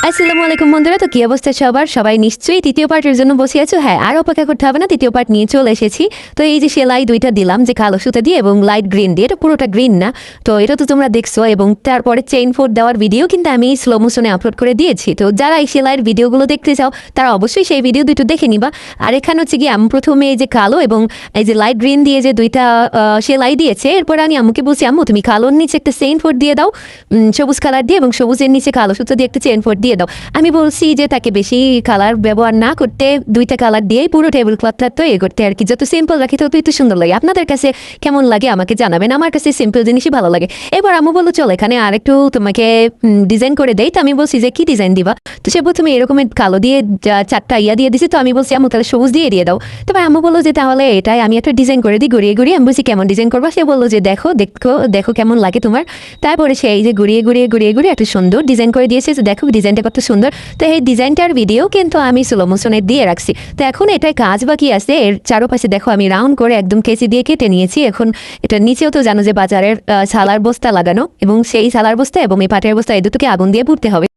আসসালামু আলাইকুম বন্ধুরা, তো কি অবস্থা সবার? সবাই নিশ্চয়ই তৃতীয় পার্টের জন্য বসে আছো। হ্যাঁ, আর অপেক্ষা করতে হবে না, তৃতীয় পার্ট নিয়ে চলে এসেছি। তো এই যে সেলাই দুইটা দিলাম, যে কালো সুতা দিয়ে এবং লাইট গ্রিন দিয়ে, এটা পুরোটা গ্রিন না, তো এটা তো তোমরা দেখছো। এবং তারপরে চেইন ফোর দেওয়ার ভিডিও কিন্তু আমি স্লো মোশনে আপলোড করে দিয়েছি। তো যারা এই সেলাইয়ের ভিডিওগুলো দেখতে চাও তারা অবশ্যই সেই ভিডিও দুটো দেখে নিবা। আর এখানে হচ্ছে কি, আমি প্রথমে এই যে কালো এবং এই যে লাইট গ্রিন দিয়ে যে দুইটা সেলাই দিয়েছে, এরপর আমি আম্মুকে বলছি, আম্মু তুমি কালোর নিচে একটা চেইন ফোর দিয়ে দাও, সবুজ কালার দিয়ে, এবং সবুজের নিচে কালো সুতো দিয়ে একটা চেইন ফোর দিয়ে দাও। আমি বলছি যে তাকে বেশি কালার ব্যবহার না করতে, দুইটা কালার দিয়ে পুরো টেবিল ক্লথটা তৈরি করতে আর কি। যত সিম্পল রাখি তত একটু সুন্দর লাগে। আপনাদের কাছে কেমন লাগে আমাকে জানাবেন। আমার কাছে সিম্পল জিনিসই ভালো লাগে। এবার আম্মু বললো চল এখানে আর একটু তোমাকে ডিজাইন করে দেই। তো আমি বলছি যে কি ডিজাইন দিবা? তো সে প্রথমে এরকমের কালো দিয়ে চারটা ইয়া দিয়ে দিছি। তো আমি বলছি আম্মু তাহলে সবুজ দিয়ে দাও। তবে আম্মু বললো যে তাহলে এটাই আমি একটা ডিজাইন করে দিই ঘুরিয়ে ঘুরিয়ে। আমি বলছি কেমন ডিজাইন করবা? সে বললো যে দেখো দেখো দেখো কেমন লাগে তোমার। তারপরে সে এই যে ঘুরিয়ে ঘুরিয়ে ঘুরিয়ে ঘুরিয়ে একটা সুন্দর ডিজাইন করে দিয়েছে। তো দেখো ডিজাইনটা কত সুন্দর। তো এই ডিজাইনটার ভিডিও কিন্তু আমি স্লো মোশনে দিয়ে রাখছি। তো এখন এটাই কাজ বাকি আছে। এর চারপাশে দেখো আমি রাউন্ড করে একদম কেচি দিয়ে কেটে নিয়েছি। এখন এটা নিচেও তো জানো যে বাজারের সালার বস্তা লাগানো, এবং সেই সালার বস্তা এবং এই পাটের বস্তা এই দুটোকে আগুন দিয়ে পুড়তে হবে।